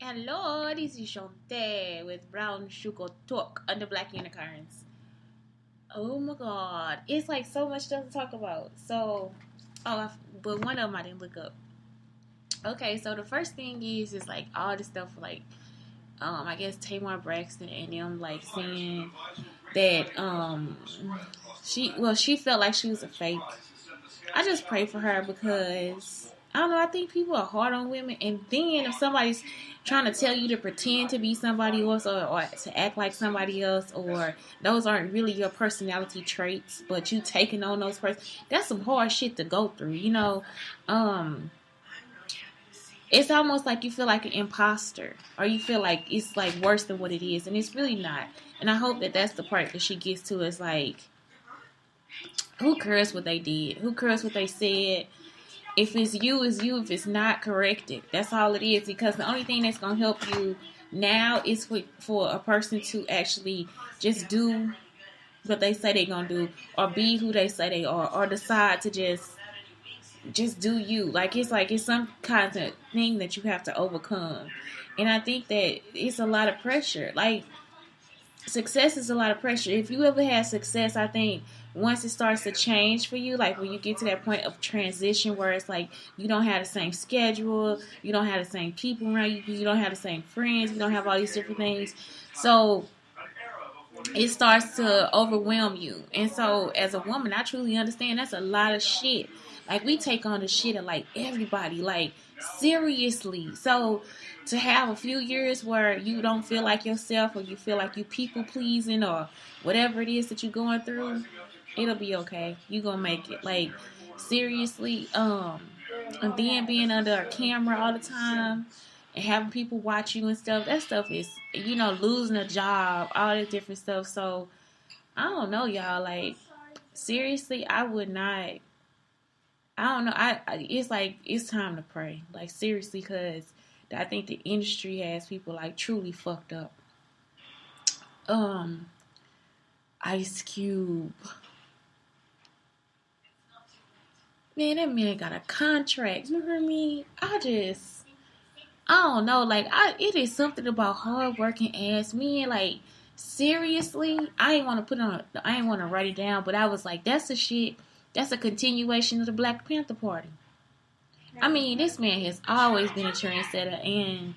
Hello, this is Shante with Brown Sugar Talk on the Black Unicorns. Oh my god, it's like so much stuff to talk about. But one of them I didn't look up. Okay, so the first thing is like all the stuff like I guess Tamar Braxton and them like saying that she felt like she was a fake. I just pray for her because I don't know. I think people are hard on women, and then if somebody's trying to tell you to pretend to be somebody else or to act like somebody else, or those aren't really your personality traits, but you taking on those that's some hard shit to go through. Um, it's almost like you feel like an imposter, or you feel like it's like worse than what it is, and it's really not. And I hope that that's the part that she gets to. Is like, who cares what they did? Who cares what they said? If it's you, it's you. If it's not, correct it. That's all it is. Because the only thing that's going to help you now is for a person to actually just do what they say they're going to do, or be who they say they are, or decide to just do you. It's some kind of thing that you have to overcome. And I think that it's a lot of pressure. Like, success is a lot of pressure. If you ever had success, I think once it starts to change for you, like when you get to that point of transition where it's like you don't have the same schedule, you don't have the same people around you, you don't have the same friends, you don't have all these different things. So it starts to overwhelm you. And so as a woman, I truly understand that's a lot of shit. Like, we take on the shit of like everybody, like seriously. So to have a few years where you don't feel like yourself, or you feel like you people pleasing, or whatever it is that you're going through, it'll be okay. You gonna make it. Like, seriously. And then being under a camera all the time and having people watch you and stuff, that stuff is, losing a job, all that different stuff. So I don't know, y'all. Like, seriously, I would not. I don't know. It's like it's time to pray. Like, seriously, because I think the industry has people like truly fucked up. Um, Ice Cube. Man, that man got a contract. You hear me? I don't know. Like, it is something about hardworking ass men. Like, seriously, I ain't want to I ain't want to write it down, but I was like, that's a shit. That's a continuation of the Black Panther Party. I mean, this man has always been a trendsetter, and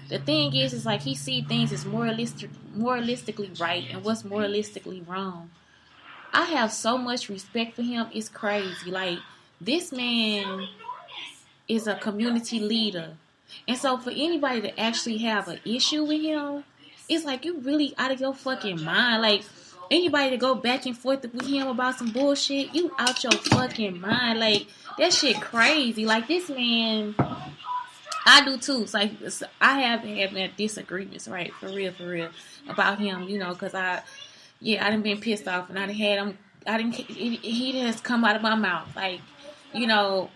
the thing is like he see things as moralistically right and what's moralistically wrong. I have so much respect for him. It's crazy. Like, this man is a community leader. And so for anybody to actually have an issue with him, it's like you really out of your fucking mind. Like, anybody to go back and forth with him about some bullshit, you out your fucking mind. Like, that shit crazy. Like, this man, I do too. It's like, I have had disagreements, right? For real, about him, because I done been pissed off, and I done had him, he has come out of my mouth, like,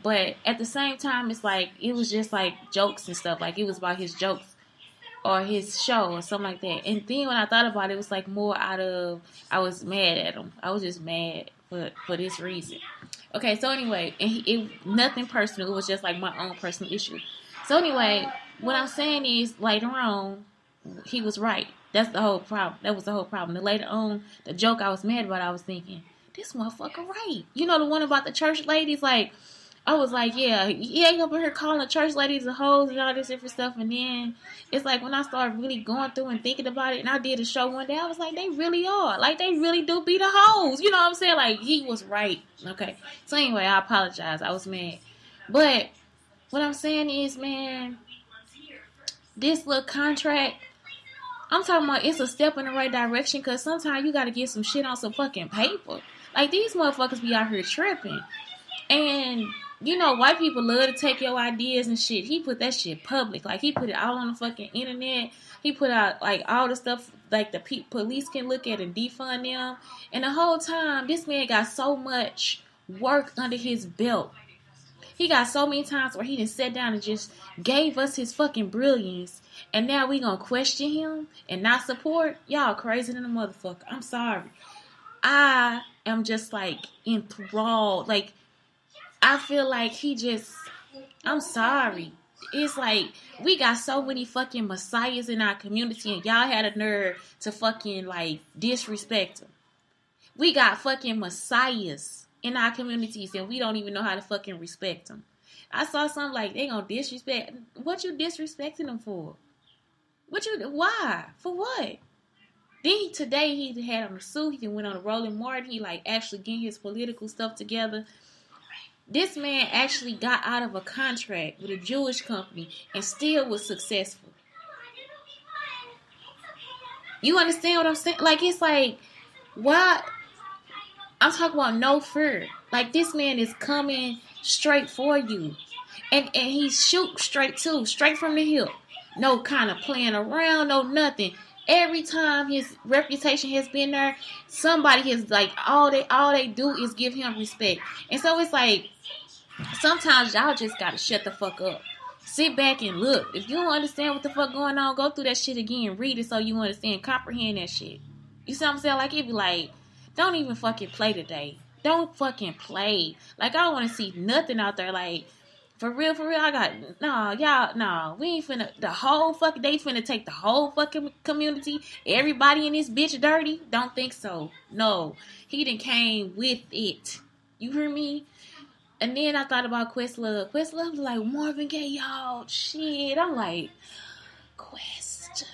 but at the same time, it's like, it was just like jokes and stuff, like, it was about his jokes, or his show, or something like that, and then when I thought about it, it was like more out of, I was mad at him, I was just mad for this reason. Okay, so anyway, and nothing personal, it was just like my own personal issue. So anyway, what I'm saying is, later on, he was right. That's the whole problem. That was the whole problem. The later on, the joke I was mad about, I was thinking, this motherfucker right. The one about the church ladies, like, I was like, yeah, he ain't up in here calling the church ladies the hoes and all this different stuff. And then it's like when I started really going through and thinking about it, and I did a show one day, I was like, they really are. Like, they really do be the hoes. You know what I'm saying? Like, he was right. Okay. So anyway, I apologize. I was mad. But what I'm saying is, man, this little contract, I'm talking about, it's a step in the right direction, because sometimes you got to get some shit on some fucking paper. Like, these motherfuckers be out here tripping. And, white people love to take your ideas and shit. He put that shit public. Like, he put it all on the fucking internet. He put out, like, all the stuff, like, the police can look at and defund them. And the whole time, this man got so much work under his belt. He got so many times where he done sat down and just gave us his fucking brilliance. And now we gonna question him and not support? Y'all crazy than a motherfucker. I'm sorry. I am just, like, enthralled. Like, I feel like I'm sorry. it's like we got so many fucking messiahs in our community, and y'all had a nerve to fucking like disrespect them. We got fucking messiahs in our communities, and we don't even know how to fucking respect them. I saw something like they gonna disrespect. What you disrespecting them for? Why? For what? Then today he had on a suit. He went on a Rolling Martin. He like actually getting his political stuff together. This man actually got out of a contract with a Jewish company and still was successful. You understand what I'm saying? Like, it's like, why? I'm talking about no fear. Like, this man is coming straight for you. And he shoots straight too. Straight from the hip. No kind of playing around. No nothing. Every time his reputation has been there, somebody has like, all they do is give him respect. And so it's like, sometimes y'all just gotta shut the fuck up. Sit back and look. If you don't understand what the fuck going on, go through that shit again. Read it so you understand. Comprehend that shit. You see what I'm saying? Like, it be like, don't even fucking play today. Don't fucking play. Like, I don't want to see nothing out there. Like, for real, we ain't finna, they finna take the whole fucking community. Everybody in this bitch dirty? Don't think so. No. He done came with it. You hear me? And then I thought about Questlove. Questlove was like, Marvin Gaye, y'all, shit. I'm like, Quest.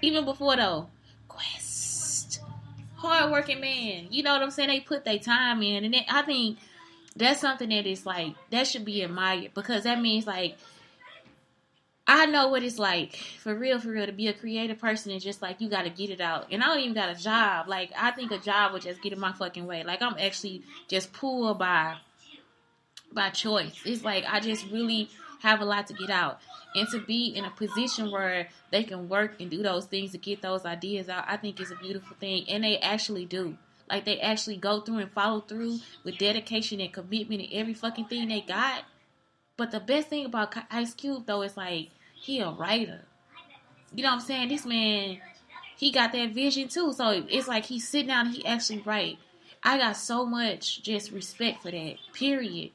Even before though, Quest. Hardworking man. You know what I'm saying? They put their time in. And I think that's something that is like, that should be admired. Because that means like, I know what it's like, for real, to be a creative person. It's just like, you got to get it out. And I don't even got a job. Like, I think a job would just get in my fucking way. Like, I'm actually just pulled by choice. It's like I just really have a lot to get out, and to be in a position where they can work and do those things to get those ideas out, I think is a beautiful thing. And they actually do. Like, they actually go through and follow through with dedication and commitment and every fucking thing they got. But the best thing about Ice Cube though is like, he a writer. You know what I'm saying? This man, he got that vision too. So it's like he's sitting down and he actually write. I got so much just respect for that. Period.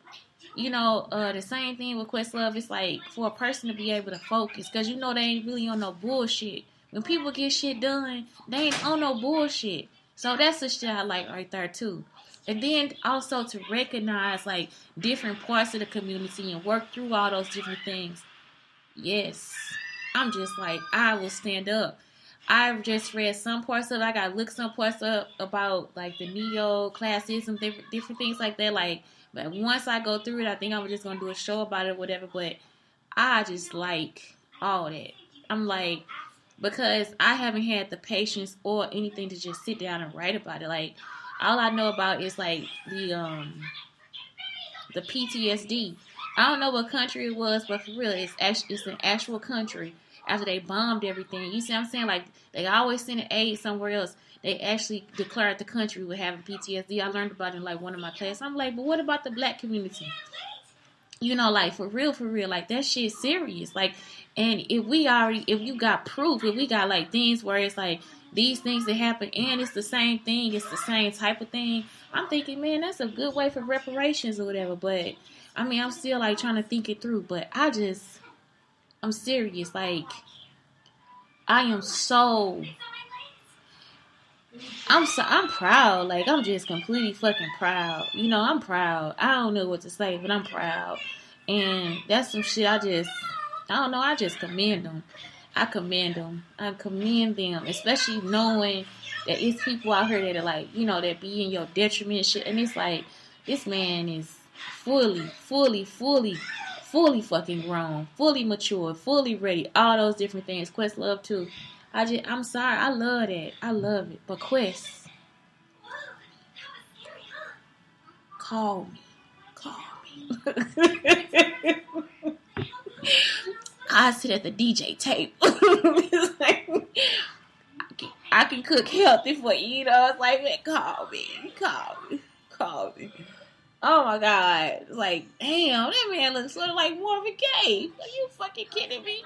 You know, the same thing with Questlove. It's like, for a person to be able to focus, because you know they ain't really on no bullshit. When people get shit done, they ain't on no bullshit. So that's the shit I like right there too. And then also to recognize like different parts of the community and work through all those different things. Yes, I'm just like, I will stand up. I've just read some parts of it. I got to look some parts up about like the neo-classicism, different things like that. Like, but once I go through it, I think I'm just going to do a show about it or whatever. But I just like all that. I'm like, because I haven't had the patience or anything to just sit down and write about it. Like, all I know about is like the PTSD. I don't know what country it was, but for real, it's an actual country. After they bombed everything, you see what I'm saying? Like, they always send aid somewhere else. They actually declared the country with having PTSD. I learned about it in like one of my classes. I'm like, but what about the black community? You know, like, for real, like, that shit's serious. Like, and if you got proof, if we got like things where it's like these things that happen and it's the same thing, it's the same type of thing, I'm thinking, man, that's a good way for reparations or whatever. But I mean, I'm still like trying to think it through. But I'm serious. Like, I'm proud. Like, I'm just completely fucking proud. You know, I'm proud. I don't know what to say, but I'm proud. And that's some shit I don't know. I just commend them. I commend them. Especially knowing that it's people out here that are like, you know, that be in your detriment and shit. And it's like, this man is fully fucking grown, fully mature, fully ready, all those different things. Questlove too. I'm sorry, I love that. I love it. But Quest, call me. I sit at the DJ table. It's like, I can cook healthy for you, you know. It's like, man, call me. Oh my God. Like, damn, that man looks sort of like Marvin Gaye. Are you fucking kidding me?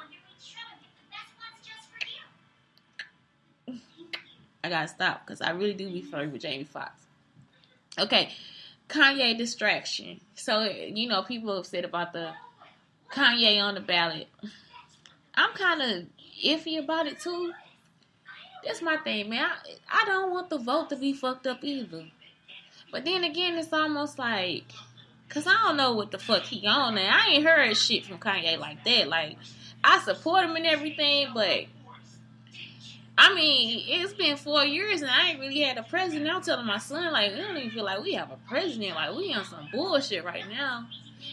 I gotta stop because I really do be flirting with Jamie Foxx. Okay, Kanye distraction. So, you know, people have said about the Kanye on the ballot. I'm kind of iffy about it too. That's my thing, man. I don't want the vote to be fucked up either. But then again, it's almost like, cause I don't know what the fuck he on there. I ain't heard shit from Kanye like that. Like, I support him and everything, but I mean, it's been 4 years and I ain't really had a president. I'm telling my son, like, we don't even feel like we have a president. Like, we on some bullshit right now.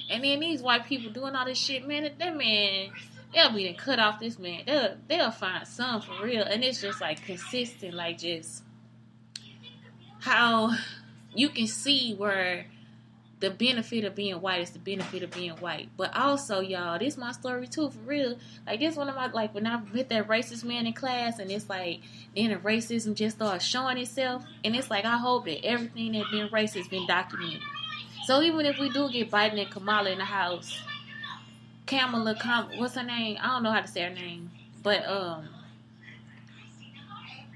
And then these white people doing all this shit, man. That man, they'll be done cut off this man. They'll find some for real. And it's just like consistent, like just how you can see where the benefit of being white is the benefit of being white. But also, y'all, this is my story too, for real. Like, this one of my, like, when I met that racist man in class, and it's like, then the racism just starts showing itself. And it's like, I hope that everything that been racist been documented. So even if we do get Biden and Kamala in the house, what's her name? I don't know how to say her name. But,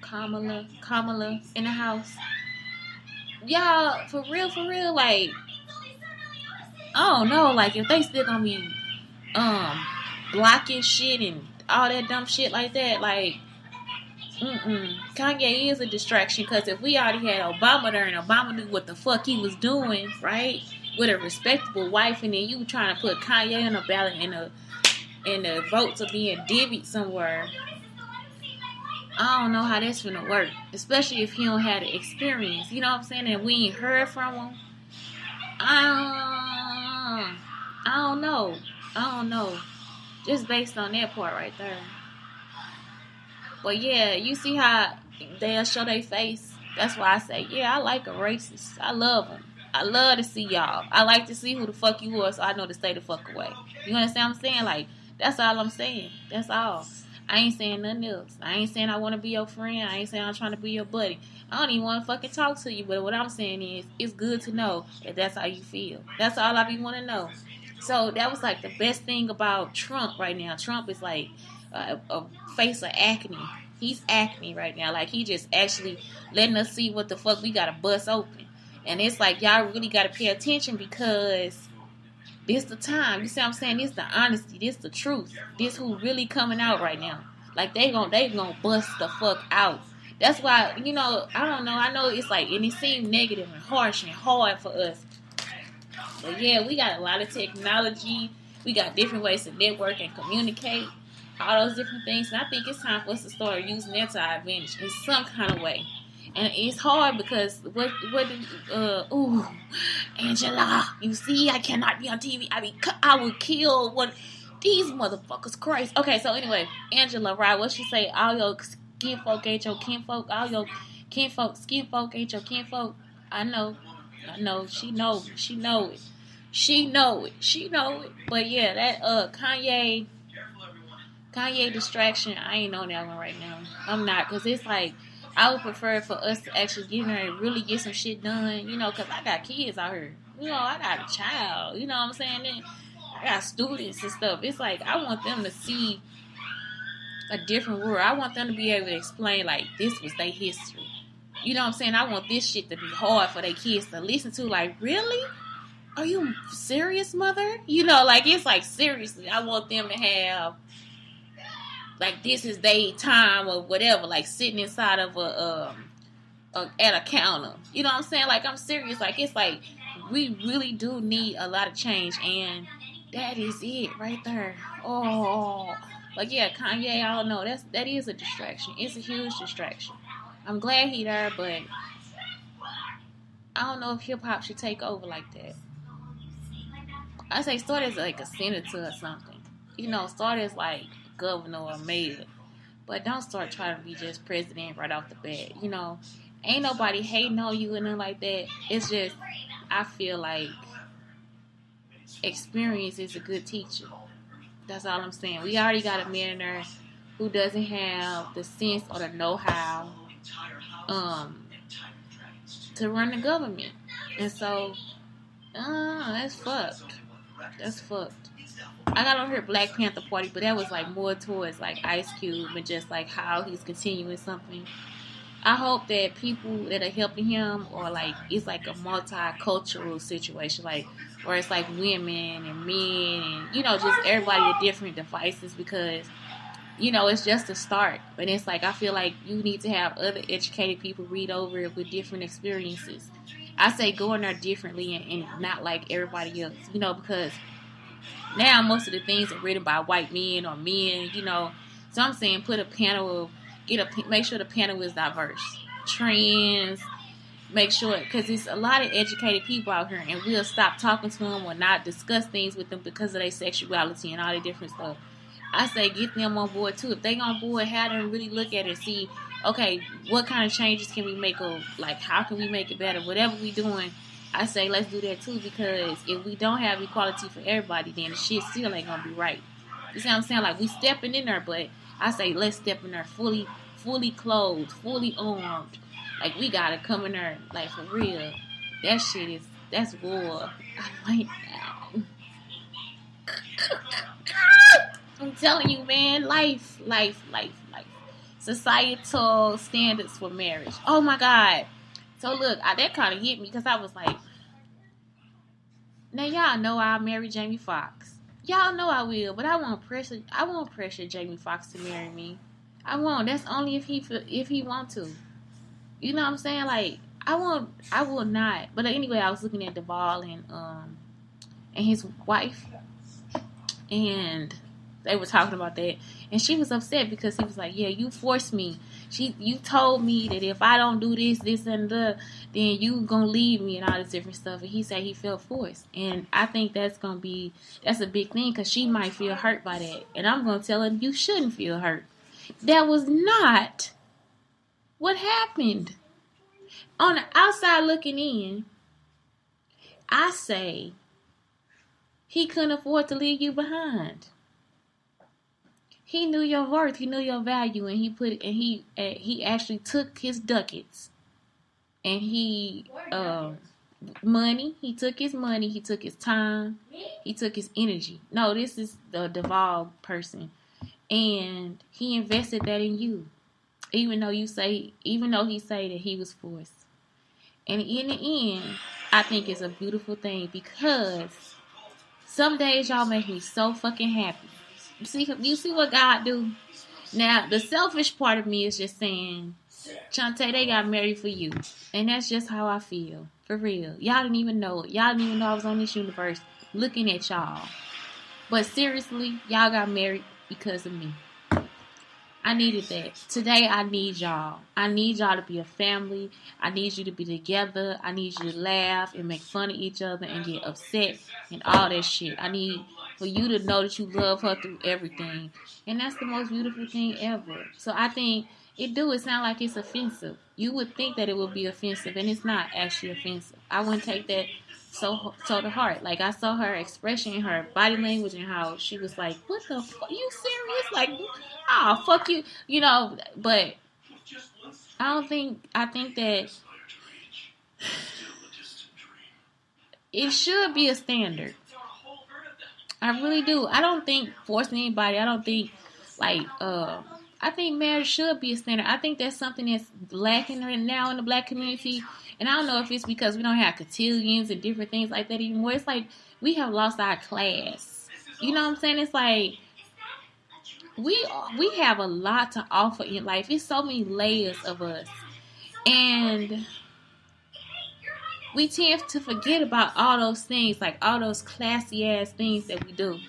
Kamala in the house. Y'all, for real, like, I don't know, like, if they still gonna be blocking shit and all that dumb shit like that, like, Kanye is a distraction, because if we already had Obama there and Obama knew what the fuck he was doing, right, with a respectable wife, and then you trying to put Kanye on a ballot and the votes are being divvied somewhere, I don't know how that's gonna work, especially if he don't have the experience, you know what I'm saying, and we ain't heard from him. I don't know. Just based on that part right there. But yeah, you see how they'll show their face. That's why I say, yeah, I like a racist. I love them. I love to see y'all. I like to see who the fuck you are, so I know to stay the fuck away. You understand what I'm saying? Like, that's all I'm saying. That's all. I ain't saying nothing else. I ain't saying I want to be your friend. I ain't saying I'm trying to be your buddy. I don't even want to fucking talk to you. But what I'm saying is, it's good to know that that's how you feel. That's all I be want to know. So that was like the best thing about Trump right now. Trump is like a face of acne. He's acne right now. Like, he just actually letting us see what the fuck we got to bust open. And it's like, y'all really got to pay attention, because this the time. You see what I'm saying? This the honesty. This the truth. This who really coming out right now. Like, they gonna bust the fuck out. That's why, you know, I don't know. I know it's like, and it seems negative and harsh and hard for us. But yeah, we got a lot of technology. We got different ways to network and communicate. All those different things. And I think it's time for us to start using that to our advantage in some kind of way. And it's hard because Angela, you see, I cannot be on TV. I will kill one these motherfuckers. Christ. Okay, so anyway, Angela, right? What she say? All your skinfolk ain't your kinfolk. All your skinfolk ain't your kinfolk. I know. She know it. But yeah, that Kanye distraction, I ain't on that one right now. I'm not, because it's like, I would prefer for us to actually get in there and really get some shit done, you know, because I got kids out here. You know, I got a child, you know what I'm saying? And I got students and stuff. It's like, I want them to see a different world. I want them to be able to explain, like, this was their history. You know what I'm saying? I want this shit to be hard for their kids to listen to. Like, really? Are you serious, mother? You know, like, it's like, seriously, I want them to have, like, this is their time or whatever, like sitting inside of at a counter. You know what I'm saying? Like, I'm serious. Like, it's like, we really do need a lot of change, and that is it right there. Oh, but yeah, Kanye, I don't know. That is a distraction. It's a huge distraction. I'm glad he there, but I don't know if hip hop should take over like that. I say start as like a senator or something. You know, start as like governor or mayor, but don't start trying to be just president right off the bat. You know, ain't nobody hating on you and nothing like that. It's just, I feel like experience is a good teacher. That's all I'm saying. We already got a man there who doesn't have the sense or the know-how to run the government, and so that's fucked. I got on here Black Panther Party, but that was like more towards like Ice Cube and just like how he's continuing something. I hope that people that are helping him, or like it's like a multicultural situation, like where it's like women and men and, you know, just everybody with different devices because, you know, it's just a start. But it's like, I feel like you need to have other educated people read over it with different experiences. I say go in there differently and not like everybody else, you know, because now most of the things are written by white men or men, you know. So I'm saying put a panel of, make sure the panel is diverse. Trans, make sure, because there's a lot of educated people out here and we'll stop talking to them or not discuss things with them because of their sexuality and all the different stuff. I say get them on board too. If they on board, have them really look at it and see, okay, what kind of changes can we make, or like how can we make it better? Whatever we doing, I say let's do that too, because if we don't have equality for everybody, then the shit still ain't gonna be right. You see what I'm saying? Like we stepping in there, but I say let's step in there fully clothed, fully armed. Like we gotta come in there, like for real. That shit that's war. I like that. I'm telling you, man, life. Societal standards for marriage. Oh my God. So look, that kind of hit me because I was like, now y'all know I'll marry Jamie Foxx. Y'all know I will, but I won't pressure Jamie Foxx to marry me. I won't. That's only if he want to. You know what I'm saying? Like I will not. But anyway, I was looking at Duvall and his wife, and they were talking about that, and she was upset because he was like, yeah, you forced me. You told me that if I don't do this and then you gonna leave me and all this different stuff. And he said he felt forced, and I think that's a big thing because she might feel hurt by that, and I'm gonna tell her you shouldn't feel hurt. That was not what happened. On the outside looking in, I say he couldn't afford to leave you behind. He knew your worth, he knew your value, and he actually took his ducats and he took his money, he took his time, he took his energy. No, this is the Duvall person, and he invested that in you, even though he say that he was forced. And in the end, I think it's a beautiful thing because some days y'all make me so fucking happy. You see what God do? Now, the selfish part of me is just saying, Chante, they got married for you. And that's just how I feel. For real. Y'all didn't even know it. Y'all didn't even know I was on this universe looking at y'all. But seriously, y'all got married because of me. I needed that. Today, I need y'all. I need y'all to be a family. I need you to be together. I need you to laugh and make fun of each other and get upset and all that shit. I need for you to know that you love her through everything. And that's the most beautiful thing ever. So I think it sound like it's offensive. You would think that it would be offensive, and it's not actually offensive. I wouldn't take that so to heart. Like, I saw her expression in her body language and how she was like, what the fuck? You serious? Like, oh, fuck you. You know, but I think that it should be a standard. I really do. I don't think forcing anybody. I don't think, like, I think marriage should be a standard. I think that's something that's lacking right now in the black community. And I don't know if it's because we don't have cotillions and different things like that anymore. It's like we have lost our class. You know what I'm saying? It's like we have a lot to offer in life. It's so many layers of us. And we tend to forget about all those things, like all those classy ass things that we do.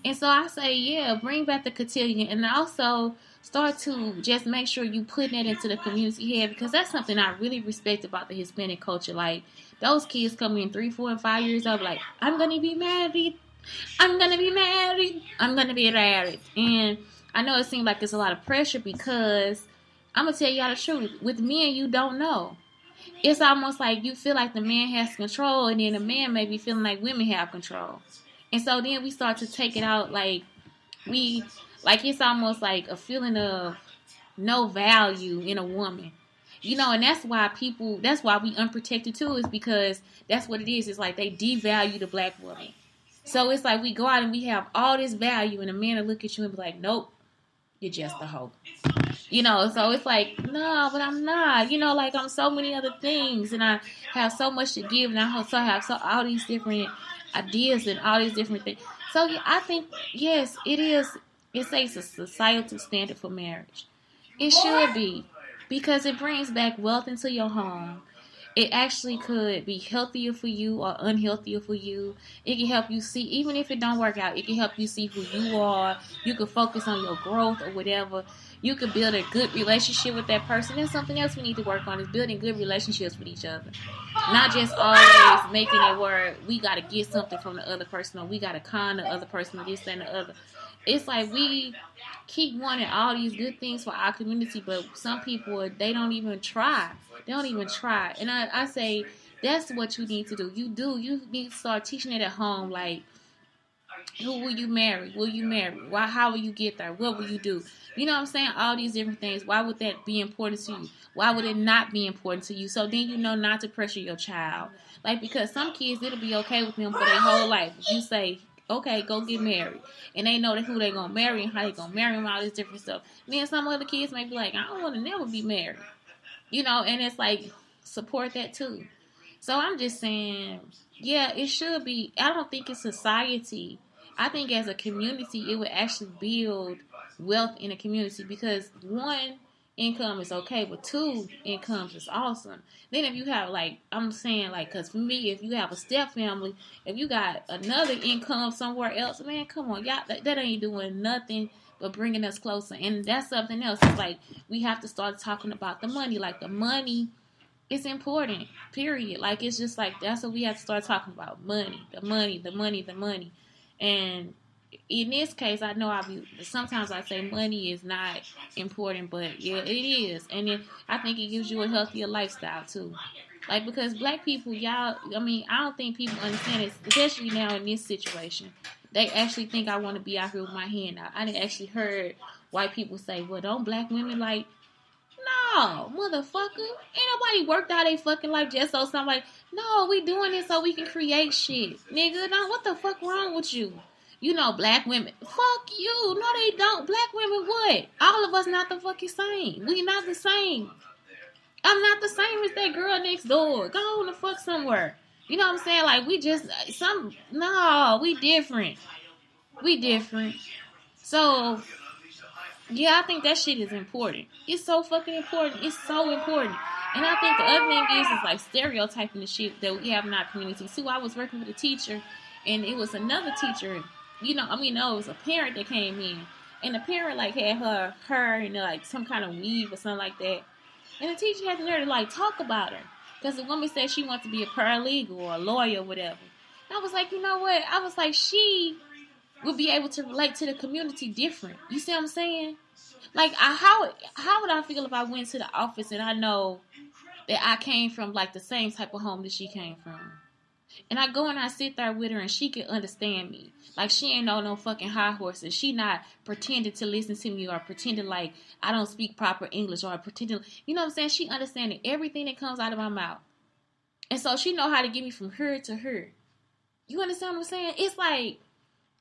And so I say, yeah, bring back the cotillion, and also start to just make sure you put that into the community head, because that's something I really respect about the Hispanic culture. Like, those kids come in 3, 4, and 5 years old, like, I'm gonna be married. And I know it seems like it's a lot of pressure, because I'm gonna tell y'all the truth. With men, you don't know. It's almost like you feel like the man has control, and then the man may be feeling like women have control. And so then we start to take it out it's almost like a feeling of no value in a woman. You know, and that's why we unprotected too, is because that's what it is. It's like they devalue the black woman. So it's like we go out and we have all this value, and a man will look at you and be like, nope, you're just a hoe. You know, so it's like, no, but I'm not. You know, like, I'm so many other things, and I have so much to give, and I also have all these different ideas and all these different things. So yeah, I think yes, it is. It sets a societal standard for marriage. It should be because it brings back wealth into your home. It actually could be healthier for you or unhealthier for you. It can help you see, even if it don't work out, it can help you see who you are. You can focus on your growth or whatever. You could build a good relationship with that person. That's something else we need to work on is building good relationships with each other. Not just always making it where we got to get something from the other person or we got to con the other person or this and the other. It's like we keep wanting all these good things for our community, but some people, they don't even try. They don't even try. And I say, that's what you need to do. You need to start teaching it at home. Like, who will you marry? Will you marry? Why? How will you get there? What will you do? You know what I'm saying? All these different things. Why would that be important to you? Why would it not be important to you? So then you know not to pressure your child. Like, because some kids, it'll be okay with them for their whole life. If you say, okay, go get married. And they know that who they going to marry and how they going to marry them, all this different stuff. And then some other kids may be like, I don't want to never be married. You know, and it's like, support that too. So I'm just saying, yeah, it should be. I don't think it's society. I think as a community, it would actually build wealth in a community because one, income is okay, but two, incomes is awesome. Then if you have like, I'm saying like, because for me, if you have a step family, if you got another income somewhere else, man, come on, y'all, that ain't doing nothing but bringing us closer. And that's something else. It's like we have to start talking about the money. Like the money is important, period. Like it's just like that's what we have to start talking about. Money, the money, the money, the money. And in this case, I know sometimes I say money is not important, but yeah, it is. And I think it gives you a healthier lifestyle too. Like because black people, y'all, I mean, I don't think people understand it, especially now in this situation. They actually think I want to be out here with my hand out. I done actually heard white people say, well, don't black women like, no, motherfucker. Ain't nobody worked out their fucking life just so somebody, no, we doing this so we can create shit. Nigga, no, what the fuck wrong with you? You know, black women, fuck you. No, they don't. Black women what? All of us not the fucking same. We not the same. I'm not the same as that girl next door. Go on the fuck somewhere. You know what I'm saying? Like, we just, we different. We different. So, yeah, I think that shit is important. It's so fucking important. It's so important. And I think the other thing is like stereotyping the shit that we have in our community. See, I was working with a teacher, and it was another teacher, it was a parent that came in. And the parent, like, had her hair in, like, some kind of weave or something like that. And the teacher had the nerve to, like, talk about her. Because the woman said she wanted to be a paralegal or a lawyer or whatever. And I was like, you know what? I was like, she would be able to relate to the community different. You see what I'm saying? Like, how would I feel if I went to the office and I know that I came from, like, the same type of home that she came from? And I go and I sit there with her and she can understand me. Like, she ain't know no fucking high horses. She not pretending to listen to me or pretending like I don't speak proper English or pretending, you know what I'm saying? She understanding everything that comes out of my mouth. And so she know how to get me from her to her. You understand what I'm saying? It's like,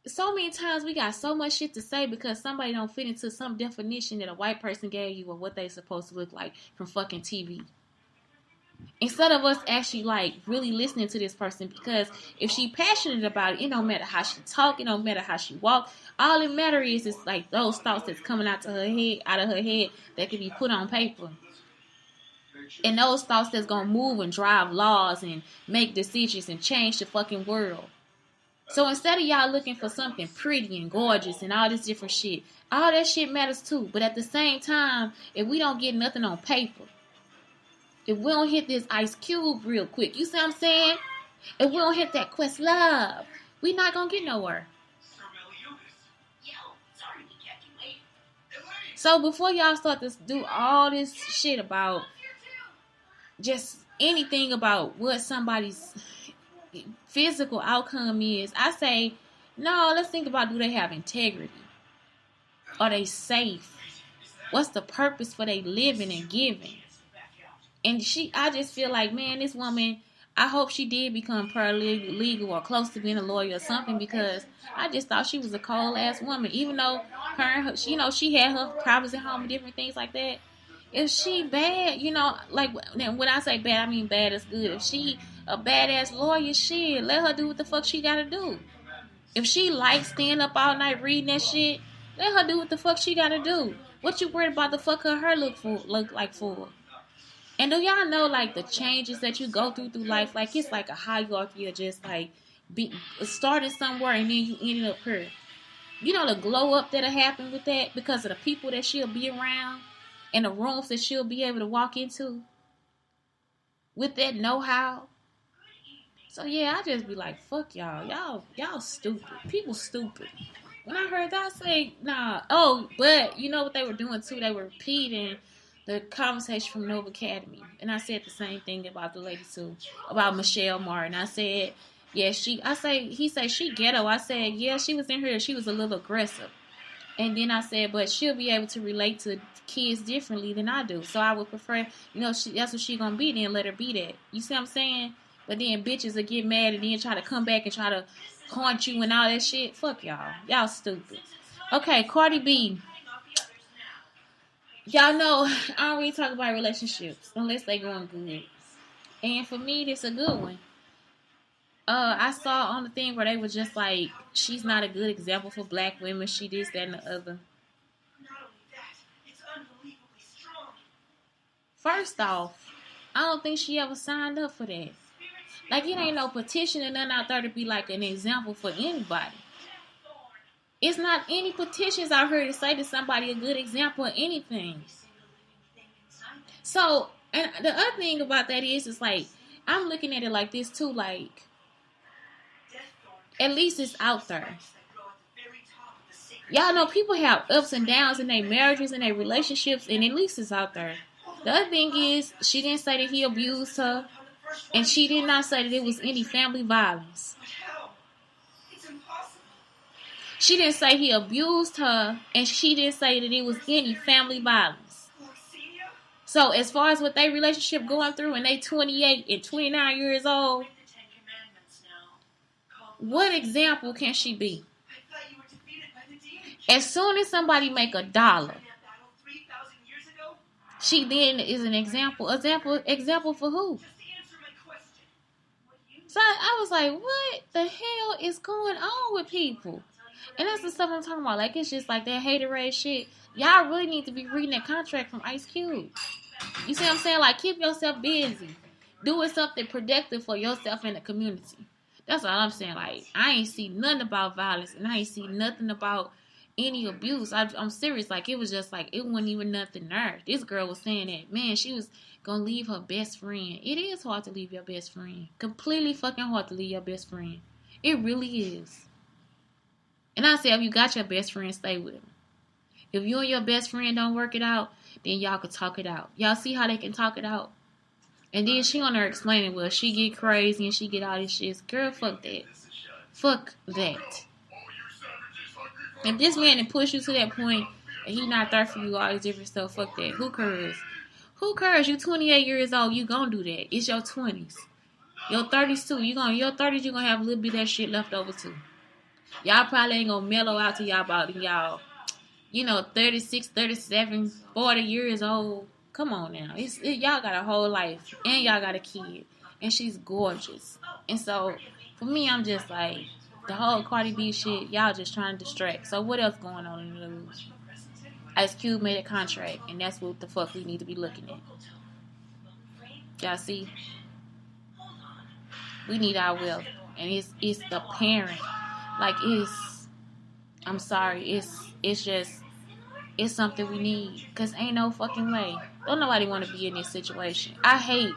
so many times we got so much shit to say because somebody don't fit into some definition that a white person gave you of what they supposed to look like from fucking TV. Instead of us actually like really listening to this person, because if she passionate about it, it don't matter how she talk, it don't matter how she walk. All it matters is like those thoughts that's coming out of her head that can be put on paper. And those thoughts that's gonna move and drive laws and make decisions and change the fucking world. So instead of y'all looking for something pretty and gorgeous and all this different shit, all that shit matters too. But at the same time, if we don't get nothing on paper, if we don't hit this Ice Cube real quick, you see what I'm saying? If we don't hit that Questlove, we not gonna get nowhere. So before y'all start to do all this shit about just anything about what somebody's physical outcome is, I say, no, let's think about, do they have integrity? Are they safe? What's the purpose for they living and giving? And I just feel like, man, this woman, I hope she did become paralegal or close to being a lawyer or something, because I just thought she was a cold ass woman. Even though she had her problems at home and different things like that. If she bad, like when I say bad, I mean bad is good. If she a badass lawyer, shit, let her do what the fuck she gotta do. If she likes staying up all night reading that shit, let her do what the fuck she gotta do. What you worried about the fuck her look like for? And do y'all know like the changes that you go through life? Like it's like a hierarchy of just like started somewhere and then you ended up here. You know the glow up that'll happen with that because of the people that she'll be around and the rooms that she'll be able to walk into with that know-how. So yeah, I just be like, fuck y'all stupid. People stupid. When I heard that, I say, nah. Oh, but you know what they were doing too? They were repeating the conversation from Nova Academy, and I said the same thing about the lady too, about Michelle Martin. I said, yeah, he said she ghetto. I said, yeah, she was in here. She was a little aggressive, and then I said, but she'll be able to relate to kids differently than I do. So I would prefer, that's what she gonna be. Then let her be that. You see what I'm saying? But then bitches will get mad and then try to come back and try to haunt you and all that shit. Fuck y'all. Y'all stupid. Okay, Cardi B. Y'all know I don't really talk about relationships unless they going good. And for me, this a good one. I saw on the thing where they were just like, she's not a good example for black women. She this, that, and the other. First off, I don't think she ever signed up for that. Like, it ain't no petition or nothing out there to be like an example for anybody. It's not any petitions out here to say to somebody a good example of anything. So, and the other thing about that is like, I'm looking at it like this too, like, at least it's out there. Y'all know people have ups and downs in their marriages and their relationships, and at least it's out there. The other thing is, she didn't say that he abused her, and she did not say that it was any family violence. She didn't say he abused her, and she didn't say that it was any family violence. So as far as what their relationship going through, and they 28 and 29 years old, what example can she be? As soon as somebody make $1, she then is an example. Example for who? So I was like, what the hell is going on with people? And that's the stuff I'm talking about. Like, it's just like that haterade shit. Y'all really need to be reading that contract from Ice Cube. You see what I'm saying? Like, keep yourself busy. Doing something productive for yourself and the community. That's all I'm saying. Like, I ain't see nothing about violence. And I ain't see nothing about any abuse. I'm serious. Like, it was just like, it wasn't even nothing there. This girl was saying that, man, she was gonna leave her best friend. It is hard to leave your best friend. Completely fucking hard to leave your best friend. It really is. And I say, if you got your best friend, stay with him. If you and your best friend don't work it out, then y'all can talk it out. Y'all see how they can talk it out? And then she on there explaining, well, she get crazy and she get all this shit. Girl, fuck that. Fuck that. If this man can push you to that point and he not there for you, all this different stuff, fuck that. Who cares? Who cares? You 28 years old, you gonna do that. It's your 20s. Your 30s too. Your 30s, you gonna have a little bit of that shit left over too. Y'all probably ain't gonna mellow out to y'all about y'all, 36, 37, 40 years old. Come on now. Y'all got a whole life. And y'all got a kid. And she's gorgeous. And so, for me, I'm just like, the whole Cardi B shit, y'all just trying to distract. So, what else going on in the news? Ice Cube made a contract. And that's what the fuck we need to be looking at. Y'all see? We need our wealth. And it's the parent. Like, I'm sorry, it's something we need. Because ain't no fucking way. Don't nobody want to be in this situation. I hate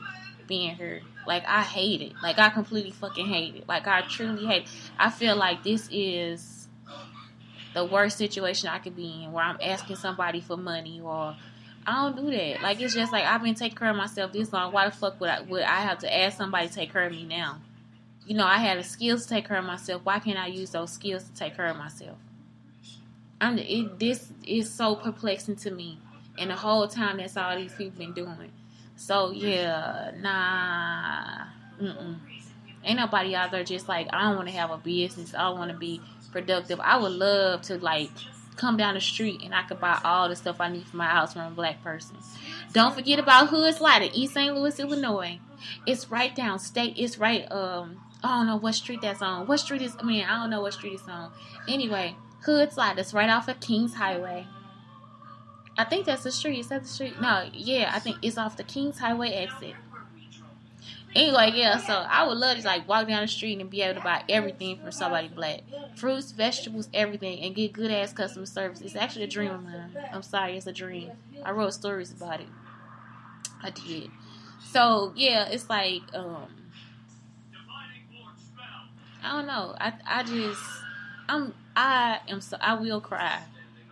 being here. Like, I hate it. Like, I completely fucking hate it. Like, I truly hate it. I feel like this is the worst situation I could be in, where I'm asking somebody for money, or I don't do that. Like, it's just like, I've been taking care of myself this long. Why the fuck would I have to ask somebody to take care of me now? I had the skills to take care of myself. Why can't I use those skills to take care of myself? This is so perplexing to me. And the whole time, that's all these people been doing. So, yeah, nah. Ain't nobody out there just like, I don't want to have a business. I don't want to be productive. I would love to, like, come down the street and I could buy all the stuff I need for my house from a black person. Don't forget about Hood Slide in East St. Louis, Illinois. It's right down state. It's right, I don't know what street that's on. What street is, I don't know what street it's on. Anyway, Hood Slide, that's right off of Kings Highway. I think that's the street. Is that the street? No, yeah, I think it's off the Kings Highway exit. Anyway, yeah, so I would love to like walk down the street and be able to buy everything from somebody black. Fruits, vegetables, everything, and get good ass customer service. It's actually a dream of mine. I'm sorry, it's a dream. I wrote stories about it. I did. So yeah, it's like I don't know. I will cry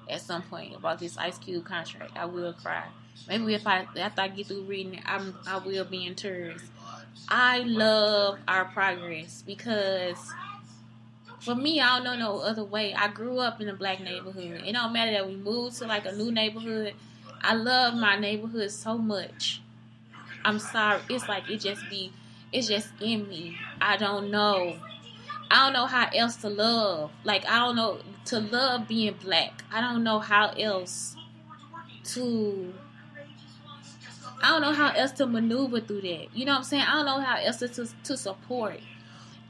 at some point about this Ice Cube contract. I will cry. Maybe after I get through reading it, I will be in tears. I love our progress because for me, I don't know no other way. I grew up in a black neighborhood. It don't matter that we moved to like a new neighborhood. I love my neighborhood so much. I'm sorry. It's like it's just in me. I don't know how else to love. Like I don't know to love being black. I don't know how else to maneuver through that. You know what I'm saying? I don't know how else to support.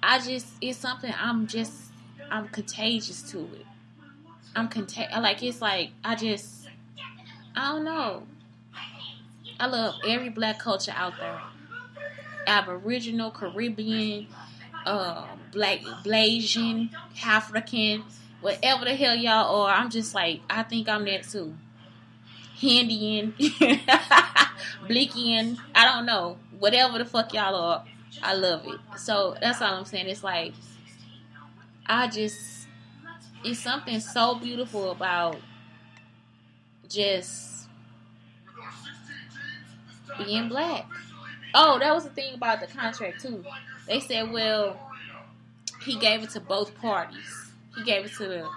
It's something I'm contagious to it. I don't know. I love every black culture out there. Aboriginal, Caribbean, black, Blasian, African, whatever the hell y'all are. I'm just like, I think I'm that too. Hindian, Bleakian, I don't know. Whatever the fuck y'all are, I love it. So that's all I'm saying. It's like, it's something so beautiful about just being black. Oh, that was the thing about the contract too. They said, well, he gave it to both parties. He gave it to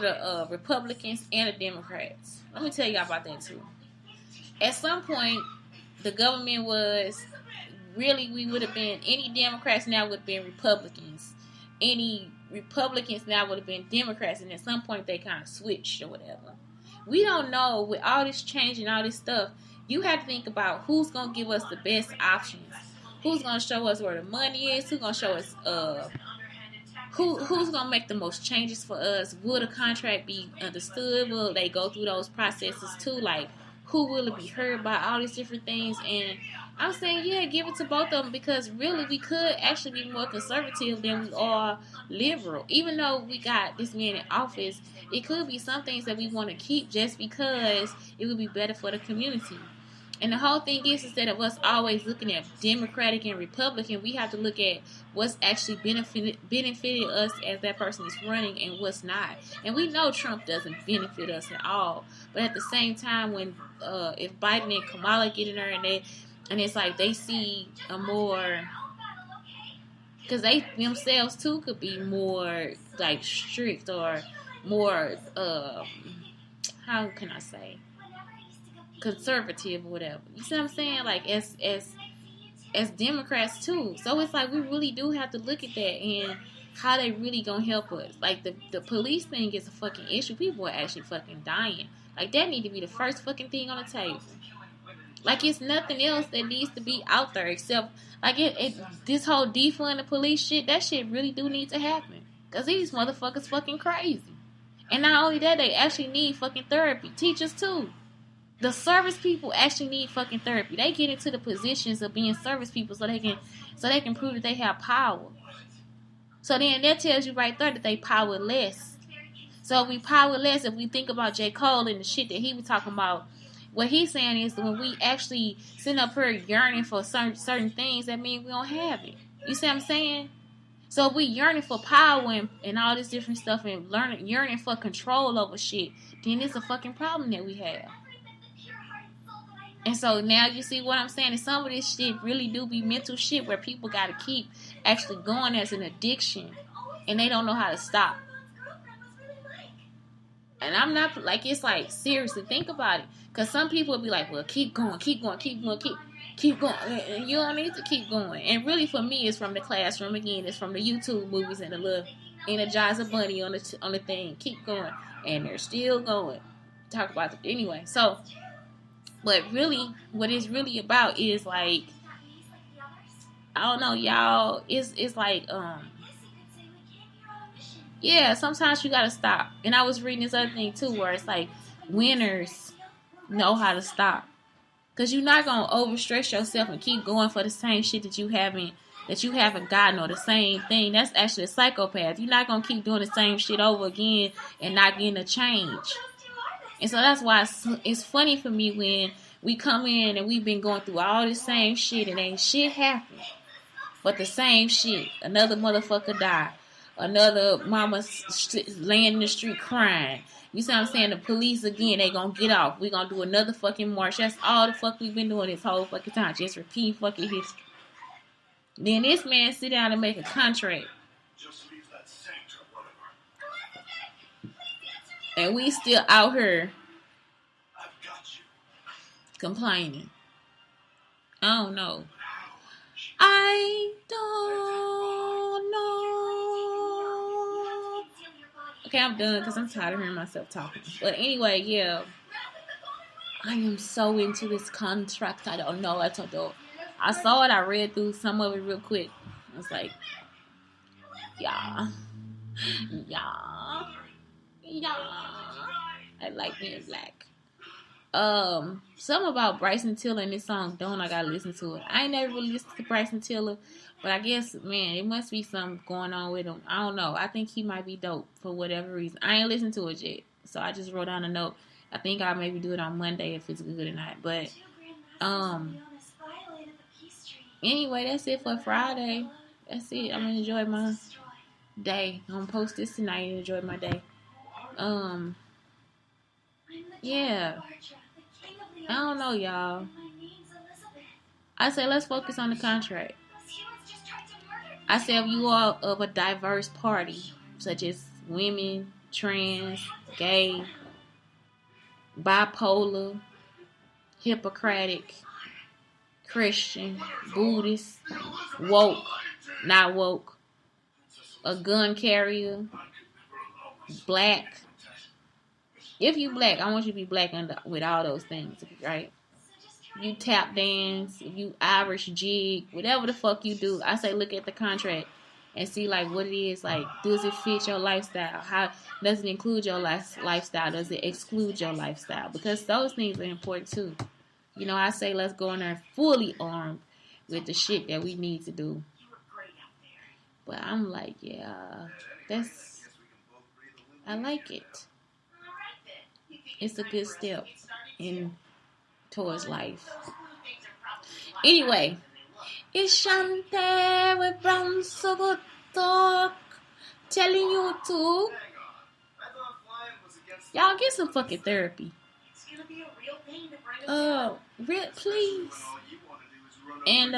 the Republicans and the Democrats. Let me tell y'all about that too. At some point, the government was really, we would have been, any Democrats now would have been Republicans. Any Republicans now would have been Democrats. And at some point, they kind of switched or whatever. We don't know. With all this change and all this stuff, you have to think about who's going to give us the best options. Who's going to show us where the money is. Who's going to show us who's going to make the most changes for us? Will the contract be understood? Will they go through those processes too? Like, who will it be heard by? All these different things. And I'm saying, yeah, give it to both of them because really we could actually be more conservative than we are liberal. Even though we got this man in office, it could be some things that we want to keep just because it would be better for the community. And the whole thing is, instead of us always looking at Democratic and Republican, we have to look at what's actually benefited us as that person is running and what's not. And we know Trump doesn't benefit us at all. But at the same time, when if Biden and Kamala get in there and it's like they see a more, because they themselves too could be more like strict or more how can I say, conservative or whatever. You see what I'm saying? Like as Democrats too. So it's like we really do have to look at that and how they really gonna help us. Like the police thing is a fucking issue. People are actually fucking dying. Like that need to be the first fucking thing on the table. Like it's nothing else that needs to be out there except like this whole defund the police shit. That shit really do need to happen because these motherfuckers fucking crazy. And not only that, they actually need fucking therapy. Teachers too. The service people actually need fucking therapy. They get into the positions of being service people so they can prove that they have power. So then that tells you right there that they powerless. So if we powerless, if we think about J. Cole and the shit that he was talking about, what he's saying is that when we actually sit up here yearning for certain things, that means we don't have it. You see what I'm saying? So if we yearning for power and all this different stuff and yearning for control over shit, then it's a fucking problem that we have. And so now you see what I'm saying? And some of this shit really do be mental shit where people got to keep actually going as an addiction. And they don't know how to stop. And I'm not, like, it's like, seriously, think about it. Because some people will be like, well, keep going. And you don't need to keep going. And really for me, it's from the classroom. Again, it's from the YouTube movies and the little Energize a bunny on the thing. Keep going, and they're still going. Talk about it anyway. So, but really, what it's really about is like, I don't know, y'all. It's like yeah. Sometimes you gotta stop. And I was reading this other thing too, where it's like winners know how to stop. Cause you're not gonna overstress yourself and keep going for the same shit that you haven't gotten, or the same thing. That's actually a psychopath. You're not gonna keep doing the same shit over again and not getting a change. And so that's why it's funny for me when we come in and we've been going through all the same shit and ain't shit happened. But the same shit. Another motherfucker died. Another mama laying in the street crying. You see what I'm saying? The police again, they gonna get off. We gonna do another fucking march. That's all the fuck we've been doing this whole fucking time. Just repeat fucking history. Then this man sit down and make a contract. And we still out here complaining. I don't know. I don't know. Okay, I'm done because I'm tired of hearing myself talking. But anyway, yeah. I am so into this contract. I don't know. I saw it. I read through some of it real quick. I was like, yeah. I like being black. Something about Bryson Tiller and this song, Don't I Gotta Listen to It. I ain't never really listened to Bryson Tiller, but I guess, man, it must be something going on with him. I don't know. I think he might be dope for whatever reason. I ain't listened to it yet, so I just wrote down a note. I think I'll maybe do it on Monday if it's good or not. But, anyway, that's it for Friday. That's it. I'm gonna enjoy my day. I'm gonna post this tonight and enjoy my day. Yeah. I don't know, y'all. I say let's focus on the contract. I say if you are of a diverse party, such as women, trans, gay, bipolar, Hippocratic, Christian, Buddhist, woke, not woke, a gun carrier, black. If you black, I want you to be black with all those things, right? You tap dance, if you Irish jig, whatever the fuck you do, I say look at the contract and see like what it is. Like, does it fit your lifestyle? How does it include your lifestyle? Does it exclude your lifestyle? Because those things are important too. You know, I say let's go in there fully armed with the shit that we need to do. But I'm like, yeah, I like it. It's a good step towards life. Anyway, it's Shante with Brown Sugar Talk telling you to y'all get some fucking therapy. Please. And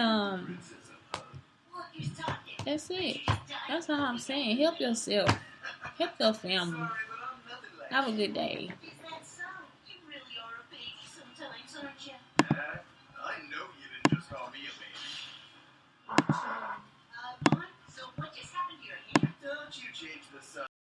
that's it. That's all I'm saying. Help yourself. Help your family. Have a good day.